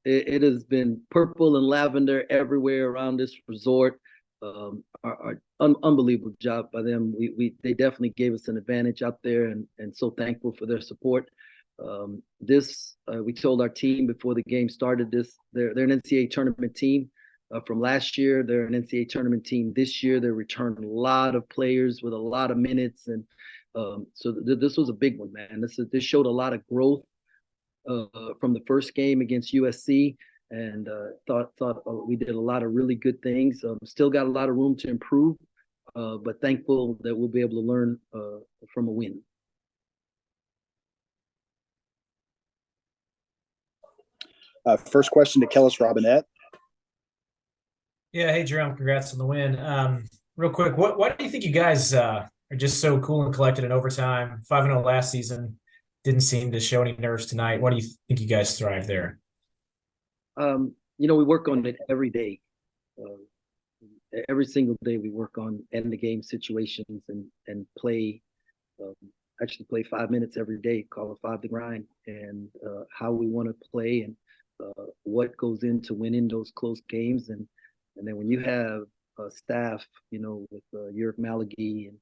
it has been purple and lavender everywhere around this resort. Unbelievable job by them. They definitely gave us an advantage out there, and so thankful for their support. We told our team before the game started, they're an NCAA tournament team from last year. They're an NCAA tournament team this year. They returned a lot of players with a lot of minutes, and this was a big one, man. This showed a lot of growth from the first game against USC, and thought we did a lot of really good things. Still got a lot of room to improve, but thankful that we'll be able to learn from a win. First question to Kellis Robinette. Yeah, hey Jerome, congrats on the win. Real quick, why do you think you guys are just so cool and collected in overtime? 5-0 last season, didn't seem to show any nerves tonight. Why do you think you guys thrive there? We work on it every day. Every single day we work on end the game situations and play. Actually play 5 minutes every day, call it 5 to grind, and how we want to play and what goes into winning those close games. And then when you have staff, with Yerk Malagy and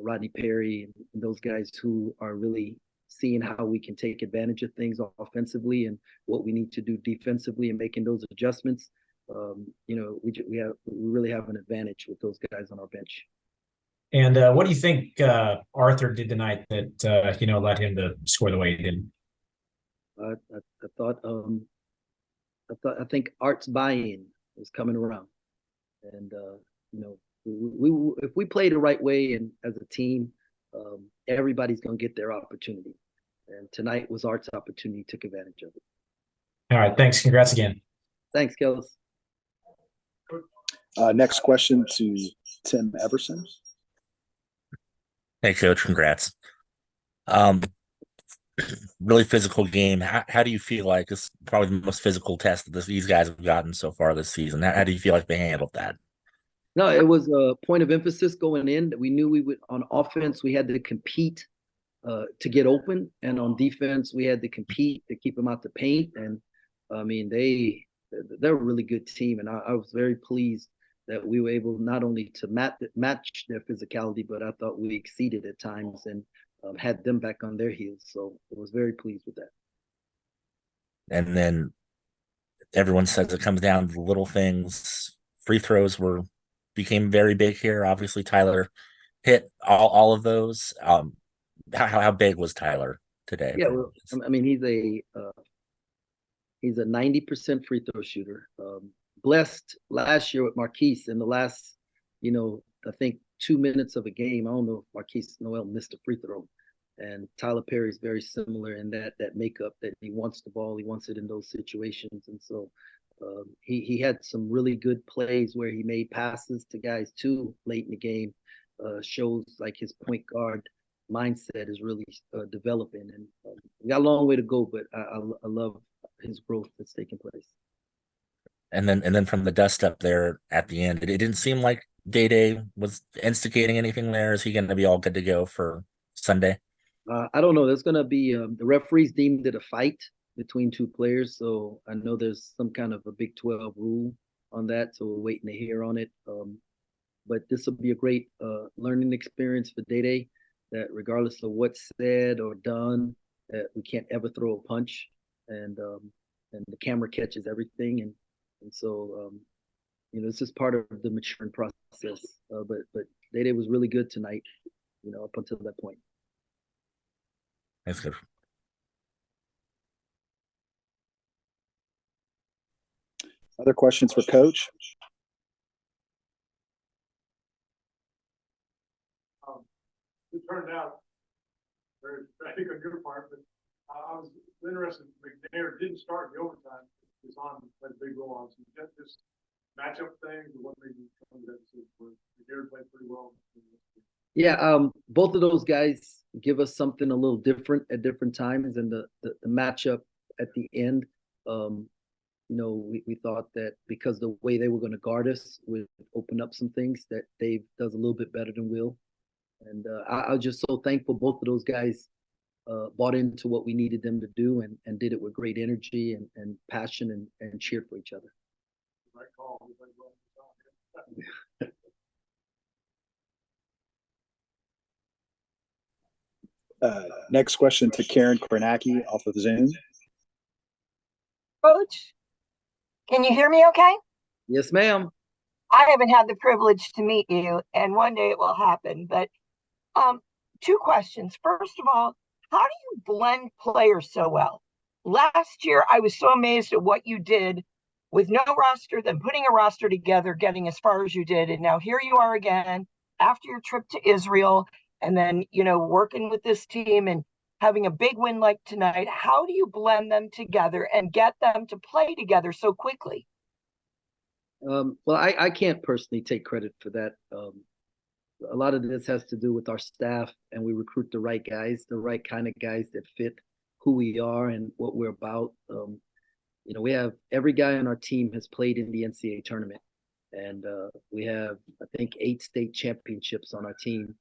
Rodney Perry and those guys who are really seeing how we can take advantage of things offensively and what we need to do defensively and making those adjustments, we really have an advantage with those guys on our bench. And what do you think Arthur did tonight that led him to score the way he did? I think Art's buy-in is coming around, and if we play the right way and as a team, everybody's going to get their opportunity. And tonight was Art's opportunity. Took advantage of it. All right, thanks. Congrats again. Thanks, Kellis. Next question to Tim Everson. Hey, Coach. Congrats. Really physical game. How do you feel like this is probably the most physical test that these guys have gotten so far this season? How do you feel like they handled that? No, it was a point of emphasis going in that we knew we would. On offense, we had to compete to get open, and on defense, we had to compete to keep them out the paint. And I mean, they're a really good team, and I was very pleased that we were able not only to match their physicality, but I thought we exceeded at times and had them back on their heels. So I was very pleased with that. And then everyone says it comes down to the little things. Free throws became very big here. Obviously, Tyler hit all of those. How big was Tyler today? Yeah, well, I mean, he's a 90% free throw shooter. Blessed last year with Marquise in the last, I think 2 minutes of a game. I don't know if Marquise Noel missed a free throw. And Tyler Perry is very similar in that makeup, that he wants the ball, he wants it in those situations. And so he had some really good plays where he made passes to guys too late in the game. Shows like his point guard mindset is really developing. And we got a long way to go, but I love his growth that's taking place. And then from the dust up there at the end, it didn't seem like Day was instigating anything there. Is he going to be all good to go for Sunday? I don't know. There's going to be the referees deemed it a fight between two players, so I know there's some kind of a Big 12 rule on that, so we're waiting to hear on it. But this will be a great learning experience for Day, that regardless of what's said or done, that we can't ever throw a punch, and the camera catches everything, and so this is part of the maturing process. But Day was really good tonight, up until that point. That's good. Other questions for Coach? It turned out very pathetic on your part, but I was interested. McNair didn't start in the overtime. It's on that big role on. So that just matchup things, or what made you come to that decision? McNair played pretty well. Yeah, both of those guys give us something a little different at different times, and the matchup at the end, we thought that because the way they were going to guard us would open up some things that Dave does a little bit better than Will. And I was just so thankful both of those guys bought into what we needed them to do and did it with great energy and passion and cheered for each other. Right call. Next question to Karen Kornacki off of Zoom. Coach, can you hear me okay? Yes, ma'am. I haven't had the privilege to meet you, and one day it will happen. But two questions. First of all, how do you blend players so well? Last year, I was so amazed at what you did with no roster, then putting a roster together, getting as far as you did. And now here you are again after your trip to Israel, and then, working with this team and having a big win like tonight. How do you blend them together and get them to play together so quickly? Well, I can't personally take credit for that. A lot of this has to do with our staff, and we recruit the right guys, the right kind of guys that fit who we are and what we're about. We have every guy on our team has played in the NCAA tournament, and we have, I think, 8 state championships on our team.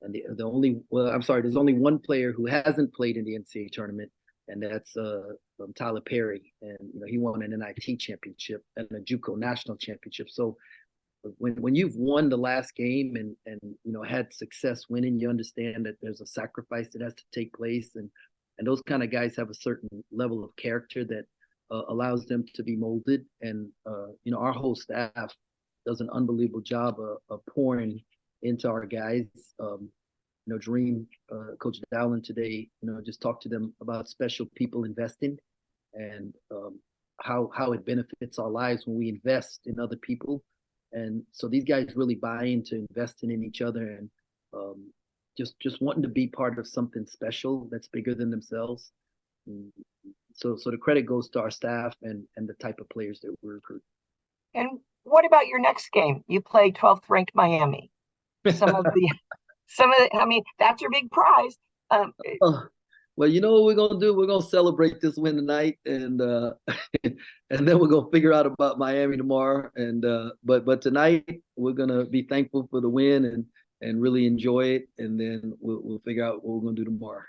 And there's only one player who hasn't played in the NCAA tournament, and that's Tyler Perry. And he won an NIT championship and a JUCO national championship. So when you've won the last game and had success winning, you understand that there's a sacrifice that has to take place, and those kind of guys have a certain level of character that allows them to be molded. And our whole staff does an unbelievable job of pouring into our guys. Dream, Coach Dowland today, just talked to them about special people investing and how it benefits our lives when we invest in other people. And so these guys really buy into investing in each other and just wanting to be part of something special that's bigger than themselves. And so the credit goes to our staff and the type of players that we recruit. And what about your next game? You play 12th ranked Miami. I mean, that's your big prize. Well, you know what we're gonna do? We're gonna celebrate this win tonight, and and then we're gonna figure out about Miami tomorrow. And but tonight we're gonna be thankful for the win and really enjoy it, and then we'll figure out what we're gonna do tomorrow.